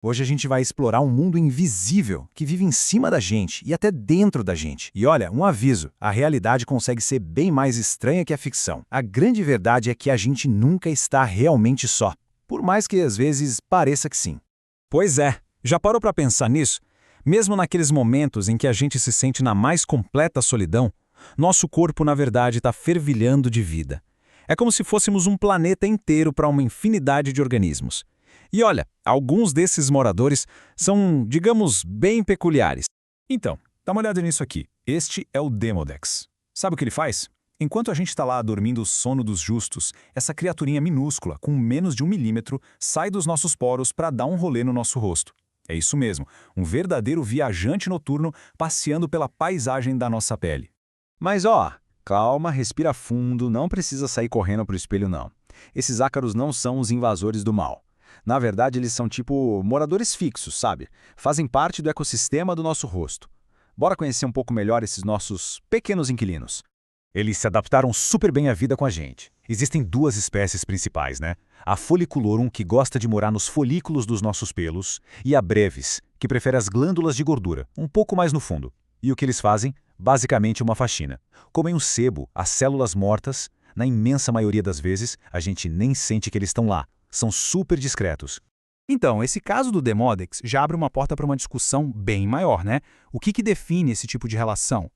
Hoje a gente vai explorar um mundo invisível que vive em cima da gente e até dentro da gente. E olha, um aviso, a realidade consegue ser bem mais estranha que a ficção. A grande verdade é que a gente nunca está realmente só, por mais que às vezes pareça que sim. Pois é, já parou para pensar nisso? Mesmo naqueles momentos em que a gente se sente na mais completa solidão, nosso corpo na verdade está fervilhando de vida. É como se fôssemos um planeta inteiro para uma infinidade de organismos. E olha, alguns desses moradores são, digamos, bem peculiares. Então, dá uma olhada nisso aqui. Este é o Demodex. Sabe o que ele faz? Enquanto a gente está lá dormindo o sono dos justos, essa criaturinha minúscula, com menos de 1 milímetro, sai dos nossos poros para dar um rolê no nosso rosto. É isso mesmo, um verdadeiro viajante noturno passeando pela paisagem da nossa pele. Mas calma, respira fundo, não precisa sair correndo pro espelho não. Esses ácaros não são os invasores do mal. Na verdade, eles são tipo moradores fixos, sabe? Fazem parte do ecossistema do nosso rosto. Bora conhecer um pouco melhor esses nossos pequenos inquilinos. Eles se adaptaram super bem à vida com a gente. Existem duas espécies principais, né? A Folliculorum, que gosta de morar nos folículos dos nossos pelos, e a Brevis, que prefere as glândulas de gordura, um pouco mais no fundo. E o que eles fazem? Basicamente uma faxina. Comem o sebo, as células mortas. Na imensa maioria das vezes, a gente nem sente que eles estão lá. São super discretos. Então, esse caso do Demodex já abre uma porta para uma discussão bem maior, né? O que define esse tipo de relação?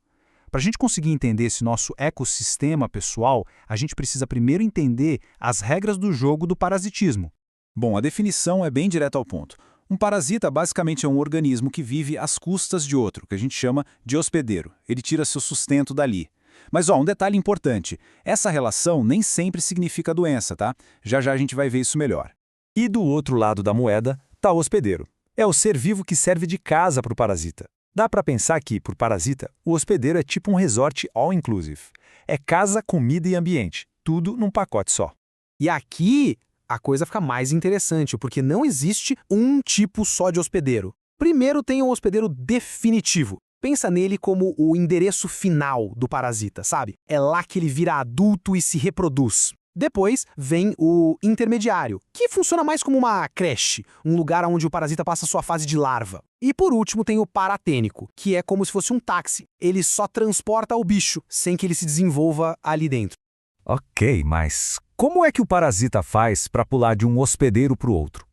Para a gente conseguir entender esse nosso ecossistema pessoal, a gente precisa primeiro entender as regras do jogo do parasitismo. Bom, a definição é bem direta ao ponto. Um parasita basicamente é um organismo que vive às custas de outro, que a gente chama de hospedeiro. Ele tira seu sustento dali. Mas um detalhe importante, essa relação nem sempre significa doença, tá? Já já a gente vai ver isso melhor. E do outro lado da moeda está o hospedeiro. É o ser vivo que serve de casa para o parasita. Dá para pensar que, por parasita, o hospedeiro é tipo um resort all-inclusive. É casa, comida e ambiente, tudo num pacote só. E aqui a coisa fica mais interessante, porque não existe um tipo só de hospedeiro. Primeiro tem o hospedeiro definitivo. Pensa nele como o endereço final do parasita, sabe? É lá que ele vira adulto e se reproduz. Depois vem o intermediário, que funciona mais como uma creche, um lugar onde o parasita passa sua fase de larva. E por último tem o paratênico, que é como se fosse um táxi. Ele só transporta o bicho, sem que ele se desenvolva ali dentro. Ok, mas como é que o parasita faz para pular de um hospedeiro para o outro?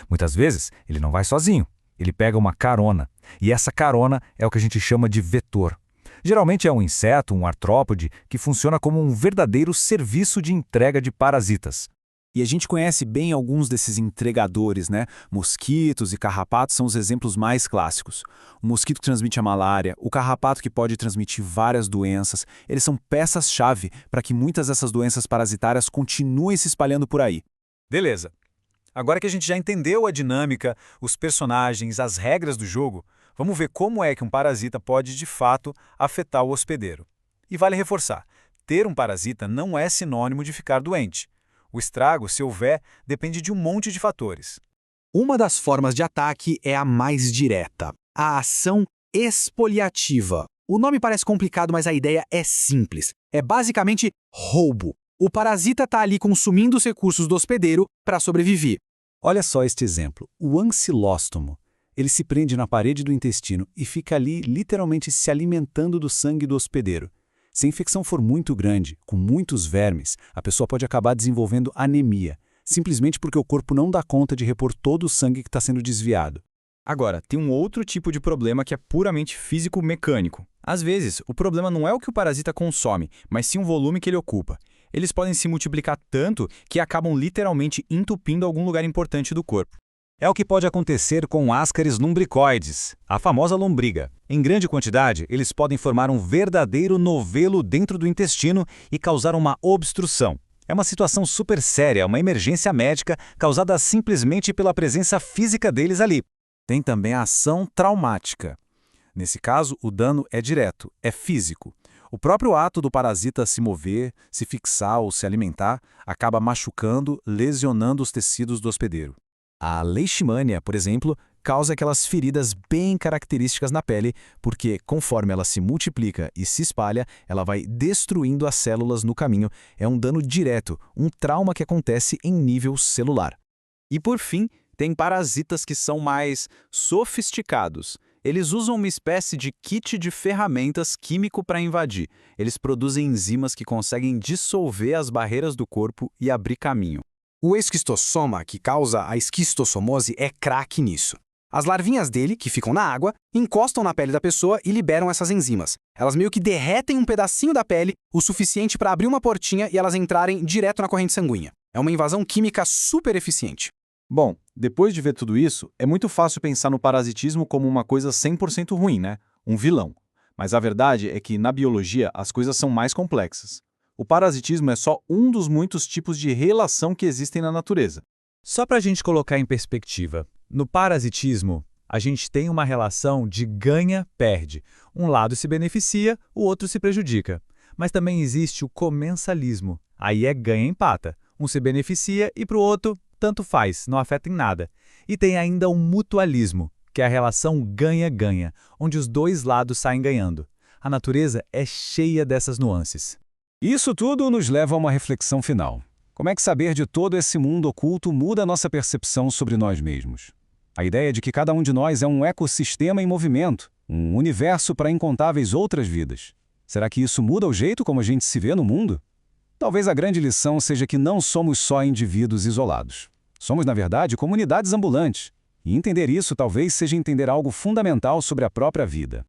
Muitas vezes ele não vai sozinho. Ele pega uma carona, e essa carona é o que a gente chama de vetor. Geralmente é um inseto, um artrópode, que funciona como um verdadeiro serviço de entrega de parasitas. E a gente conhece bem alguns desses entregadores, né? Mosquitos e carrapatos são os exemplos mais clássicos. O mosquito que transmite a malária, o carrapato que pode transmitir várias doenças, eles são peças-chave para que muitas dessas doenças parasitárias continuem se espalhando por aí. Beleza. Agora que a gente já entendeu a dinâmica, os personagens, as regras do jogo, vamos ver como é que um parasita pode, de fato, afetar o hospedeiro. E vale reforçar, ter um parasita não é sinônimo de ficar doente. O estrago, se houver, depende de um monte de fatores. Uma das formas de ataque é a mais direta, a ação expoliativa. O nome parece complicado, mas a ideia é simples. É basicamente roubo. O parasita está ali consumindo os recursos do hospedeiro para sobreviver. Olha só este exemplo, o ancilóstomo. Ele se prende na parede do intestino e fica ali literalmente se alimentando do sangue do hospedeiro. Se a infecção for muito grande, com muitos vermes, a pessoa pode acabar desenvolvendo anemia, simplesmente porque o corpo não dá conta de repor todo o sangue que está sendo desviado. Agora, tem um outro tipo de problema que é puramente físico-mecânico. Às vezes, o problema não é o que o parasita consome, mas sim o volume que ele ocupa. Eles podem se multiplicar tanto que acabam literalmente entupindo algum lugar importante do corpo. É o que pode acontecer com Ascaris lumbricoides, a famosa lombriga. Em grande quantidade, eles podem formar um verdadeiro novelo dentro do intestino e causar uma obstrução. É uma situação super séria, uma emergência médica causada simplesmente pela presença física deles ali. Tem também a ação traumática. Nesse caso, o dano é direto, é físico. O próprio ato do parasita se mover, se fixar ou se alimentar acaba machucando, lesionando os tecidos do hospedeiro. A leishmania, por exemplo, causa aquelas feridas bem características na pele, porque conforme ela se multiplica e se espalha, ela vai destruindo as células no caminho. É um dano direto, um trauma que acontece em nível celular. E por fim, Tem parasitas que são mais sofisticados. Eles usam uma espécie de kit de ferramentas químico para invadir. Eles produzem enzimas que conseguem dissolver as barreiras do corpo e abrir caminho. O esquistossoma, que causa a esquistossomose, é craque nisso. As larvinhas dele, que ficam na água, encostam na pele da pessoa e liberam essas enzimas. Elas meio que derretem um pedacinho da pele, o suficiente para abrir uma portinha e elas entrarem direto na corrente sanguínea. É uma invasão química super eficiente. Bom, depois de ver tudo isso, é muito fácil pensar no parasitismo como uma coisa 100% ruim, né? Um vilão. Mas a verdade é que, na biologia, as coisas são mais complexas. O parasitismo é só um dos muitos tipos de relação que existem na natureza. Só para a gente colocar em perspectiva, no parasitismo, a gente tem uma relação de ganha-perde. Um lado se beneficia, o outro se prejudica. Mas também existe o comensalismo. Aí é ganha-empata. Um se beneficia e para o outro, tanto faz, não afeta em nada. E tem ainda o mutualismo, que é a relação ganha-ganha, onde os dois lados saem ganhando. A natureza é cheia dessas nuances. Isso tudo nos leva a uma reflexão final. Como é que saber de todo esse mundo oculto muda a nossa percepção sobre nós mesmos? A ideia de que cada um de nós é um ecossistema em movimento, um universo para incontáveis outras vidas. Será que isso muda o jeito como a gente se vê no mundo? Talvez a grande lição seja que não somos só indivíduos isolados. Somos, na verdade, comunidades ambulantes. E entender isso talvez seja entender algo fundamental sobre a própria vida.